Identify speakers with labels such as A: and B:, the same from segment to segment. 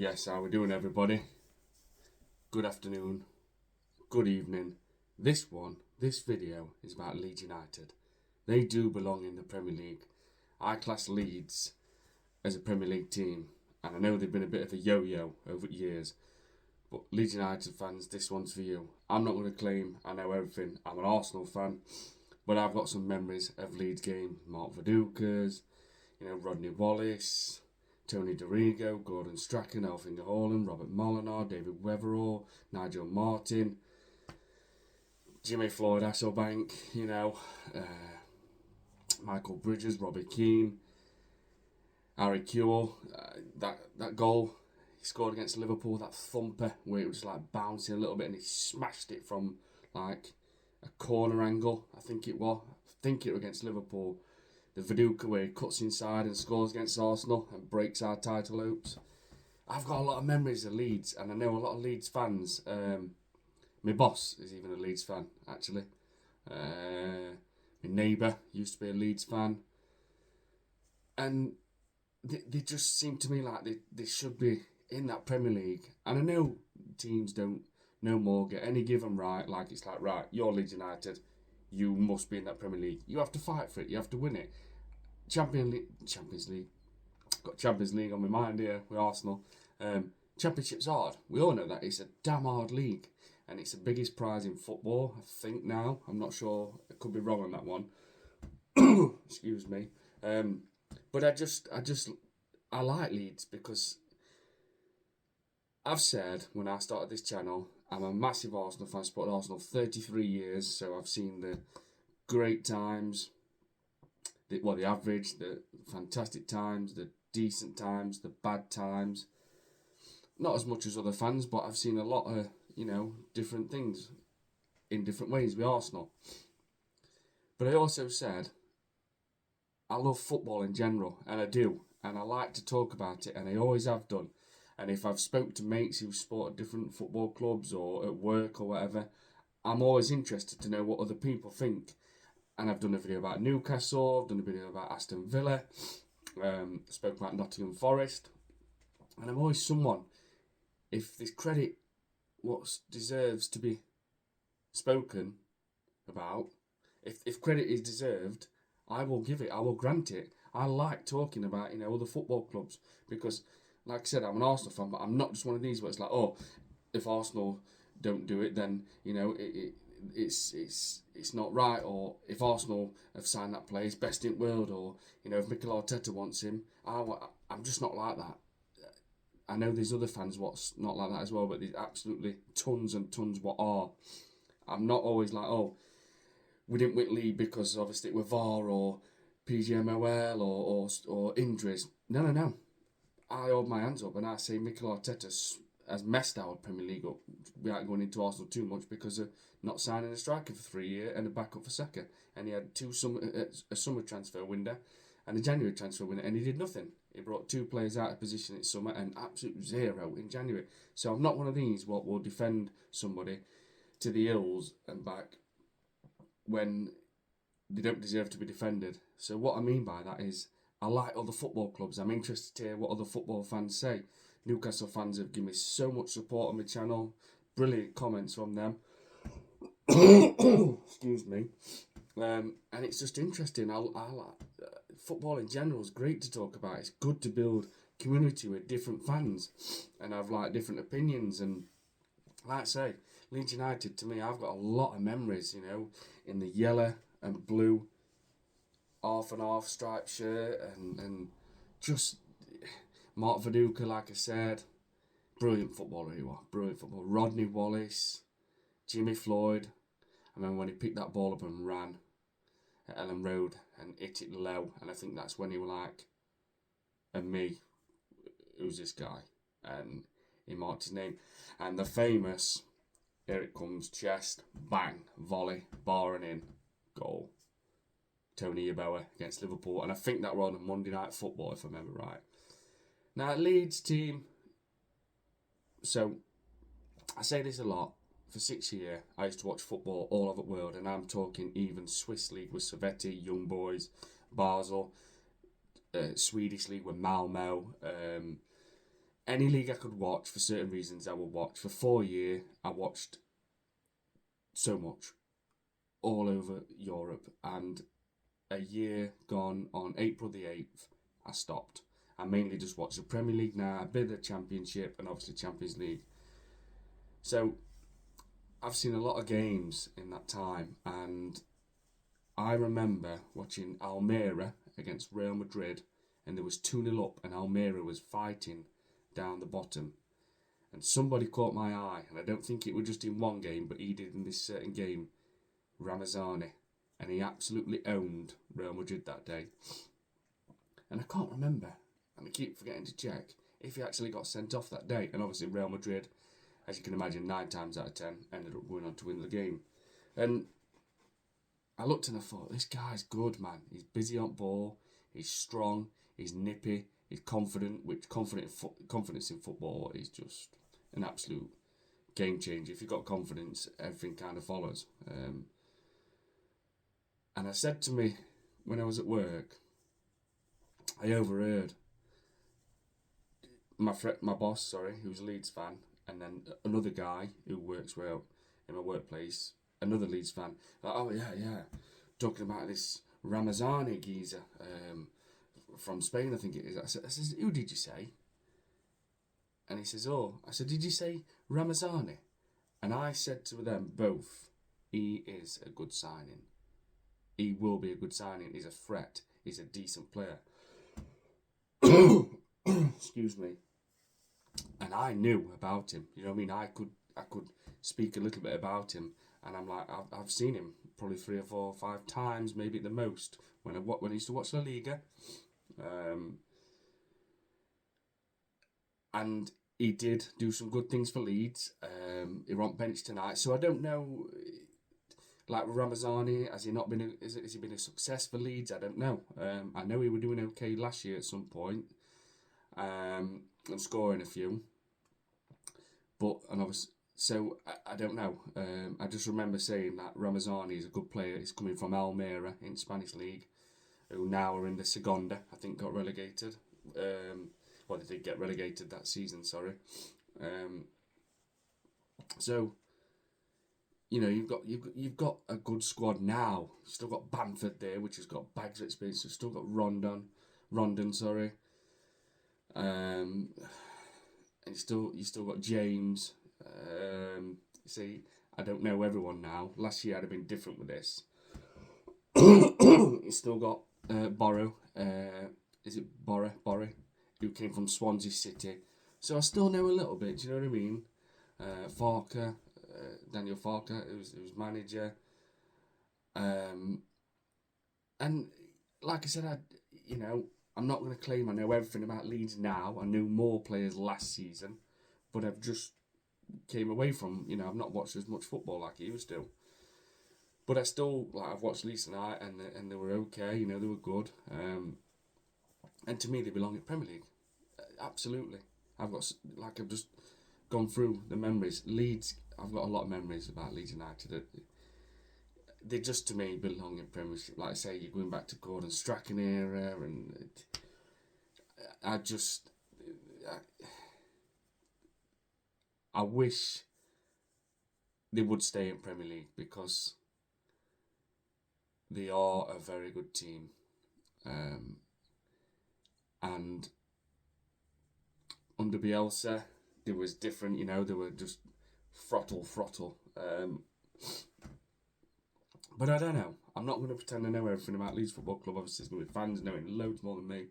A: Yes, how we doing, everybody? Good afternoon, good evening. This video is about Leeds United. They do belong in the Premier League. I class Leeds as a Premier League team, and I know they've been a bit of a yo-yo over years, but Leeds United fans, this one's for you. I'm not going to claim I know everything. I'm an Arsenal fan, but I've got some memories of Leeds games. Mark Vidukas, Rodney Wallace, Tony Dorigo, Gordon Strachan, Elfinger Haaland, Robert Molinar, David Weatherall, Nigel Martin, Jimmy Floyd Hasselbank, Michael Bridges, Robbie Keane, Harry Kewell. That goal he scored against Liverpool, that thumper where it was like bouncing a little bit and he smashed it from like a corner angle. I think it was against Liverpool. The Viduka where he cuts inside and scores against Arsenal and breaks our title hopes. I've got a lot of memories of Leeds, and I know a lot of Leeds fans. My boss is even a Leeds fan, actually. My neighbour used to be a Leeds fan. And they just seem to me like they should be in that Premier League. And I know teams don't no more get any given right. Like it's like, right, you're Leeds United, you must be in that Premier League. You have to fight for it, you have to win it. Champions League. Got Champions League on my mind here with Arsenal. Championship's hard. We all know that. It's a damn hard league. And it's the biggest prize in football, I think now. I'm not sure. I could be wrong on that one. Excuse me. But I like Leeds because I've said when I started this channel, I'm a massive Arsenal fan. I've supported Arsenal 33 years. So I've seen the great times, the average, the fantastic times, the decent times, the bad times. Not as much as other fans, but I've seen a lot of, different things in different ways with Arsenal. But I also said, I love football in general, and I do. And I like to talk about it, and I always have done. And if I've spoke to mates who support different football clubs or at work or whatever, I'm always interested to know what other people think. And I've done a video about Newcastle, I've done a video about Aston Villa, spoke about Nottingham Forest. And I'm always someone, if there's credit what deserves to be spoken about, if credit is deserved, I will give it, I will grant it. I like talking about, other football clubs because, like I said, I'm an Arsenal fan, but I'm not just one of these where it's like, oh, if Arsenal don't do it, then, it's not right, or if Arsenal have signed that player, he's best in the world, or if Mikel Arteta wants him, I'm just not like that. I know there's other fans what's not like that as well, but there's absolutely tons and tons what are. I'm not always like, oh, we didn't win league because obviously it were VAR or PGMOL or injuries. No. I hold my hands up and I say Mikel Arteta has messed our Premier League up without going into Arsenal too much because of not signing a striker for 3 years and a backup for Saka. And he had a summer transfer window and a January transfer window, and he did nothing. He brought 2 players out of position in summer and absolute zero in January. So I'm not one of these what will defend somebody to the hills and back when they don't deserve to be defended. So what I mean by that is I like other football clubs. I'm interested to hear what other football fans say. Newcastle fans have given me so much support on my channel. Brilliant comments from them. Excuse me. And it's just interesting. I like football in general is great to talk about. It's good to build community with different fans and have like different opinions. And like I say, Leeds United, to me, I've got a lot of memories, in the yellow and blue half and half striped shirt and just Mark Viduka, like I said, brilliant footballer he was, brilliant footballer. Rodney Wallace, Jimmy Floyd. I remember when he picked that ball up and ran at Ellen Road and hit it low, and I think that's when he was like, and me, who's this guy? And he marked his name. And the famous, here it comes, chest, bang, volley, bar and in, goal. Tony Yeboah against Liverpool, and I think that was on a Monday Night Football, if I remember right. Now, Leeds team, so I say this a lot, for 6 years, I used to watch football all over the world, and I'm talking even Swiss League with Servette, Young Boys, Basel, Swedish League with Malmo, any league I could watch for certain reasons, I would watch. For 4 years, I watched so much all over Europe, and a year gone on April the 8th, I stopped. I mainly just watch the Premier League now, a bit of the Championship, and obviously Champions League. So I've seen a lot of games in that time, and I remember watching Almeria against Real Madrid, and there was 2-0 up, and Almeria was fighting down the bottom. And somebody caught my eye, and I don't think it was just in one game, but he did in this certain game, Ramazani, and he absolutely owned Real Madrid that day. And I can't remember, and I keep forgetting to check, if he actually got sent off that day. And obviously Real Madrid, as you can imagine, 9 times out of 10, ended up going on to win the game. And I looked and I thought, this guy's good, man. He's busy on ball, he's strong, he's nippy, he's confident, which confidence in football is just an absolute game changer. If you've got confidence, everything kind of follows. And I said to me, when I was at work, I overheard my boss, who's a Leeds fan, and then another guy who works well in my workplace, another Leeds fan, like, oh yeah, talking about this Ramazani geezer from Spain, I think it is. I said, who did you say? And he says, I said, did you say Ramazani? And I said to them both, he is a good signing. He will be a good signing. He's a threat. He's a decent player. Excuse me. And I knew about him. You know what I mean? I could speak a little bit about him, and I'm like, I've seen him probably 3 or 4 or 5 times, maybe at the most, when I used to watch La Liga. And he did do some good things for Leeds. He won't bench tonight, so I don't know. Like Ramazani, has he been a success for Leeds? I don't know. I know he was doing okay last year at some point, and scoring a few. So I don't know. I just remember saying that Ramazani is a good player. He's coming from Almeria in Spanish League, who now are in the Segunda. I think got relegated. Well, they did get relegated that season. Sorry. So, you know, you've got a good squad now. You've still got Bamford there, which has got bags of experience. You've still got Rondon, sorry. And you still got James. See, I don't know everyone now. Last year I'd have been different with this. You still got Borrow. Is it Borrow, who came from Swansea City. So I still know a little bit. Do you know what I mean? Farker. Daniel Farker, who's manager, and like I said, I'm not going to claim I know everything about Leeds now. I knew more players last season, but I've just came away from, I've not watched as much football like I used to. But I still, I've watched Leeds tonight, and they were okay. They were good. And to me, they belong in Premier League. Absolutely. I've just gone through the memories. Leeds, I've got a lot of memories about Leeds United. They just, to me, belong in Premiership. Like I say, you're going back to Gordon Strachan era, and I wish they would stay in Premier League, because they are a very good team. And under Bielsa, it was different, they were just throttle. But I don't know. I'm not going to pretend I know everything about Leeds Football Club. Obviously, there's going to be fans knowing loads more than me.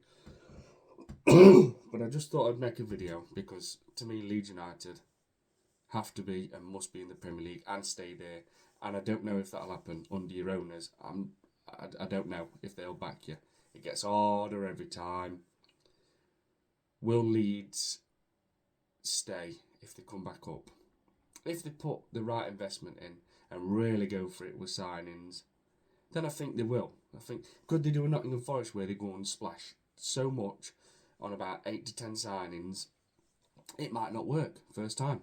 A: But I just thought I'd make a video, because to me, Leeds United have to be and must be in the Premier League and stay there. And I don't know if that'll happen under your owners. I don't know if they'll back you. It gets harder every time. Will Leeds stay if they come back up? If they put the right investment in and really go for it with signings, then I think they will. I think, could they do a Nottingham Forest where they go and splash so much on about 8 to 10 signings? It might not work first time.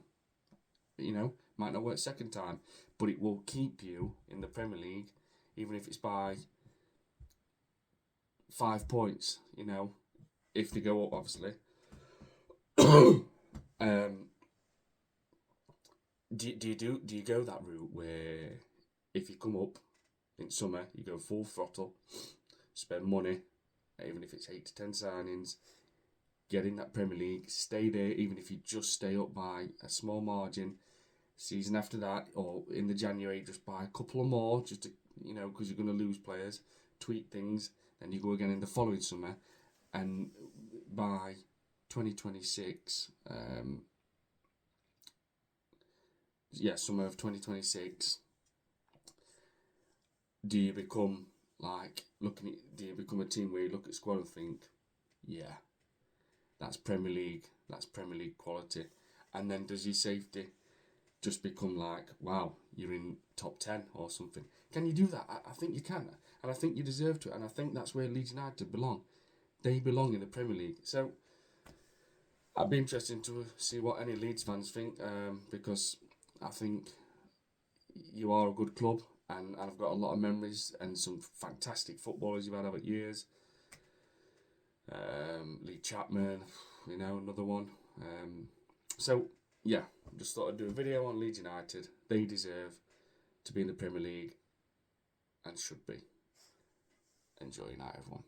A: Might not work second time. But it will keep you in the Premier League, even if it's by 5 points, if they go up, obviously. um, do you go that route where if you come up in summer, you go full throttle, spend money, even if it's 8 to 10 signings, get in that Premier League, stay there, even if you just stay up by a small margin. Season after that, or in the January, just buy a couple of more, just to, because you're going to lose players, tweak things. Then you go again in the following summer, and by 2026, summer of 2026, do you become do you become a team where you look at squad and think, yeah, that's Premier League quality, and then does your safety just become like, wow, you're in top 10 or something? Can you do that? I think you can, and I think you deserve to, and I think that's where Leeds United belong. They belong in the Premier League. So I'd be interested to see what any Leeds fans think, because I think you are a good club, and I've got a lot of memories and some fantastic footballers you've had over years. Lee Chapman, another one. So yeah, just thought I'd do a video on Leeds United. They deserve to be in the Premier League and should be. Enjoy United, everyone.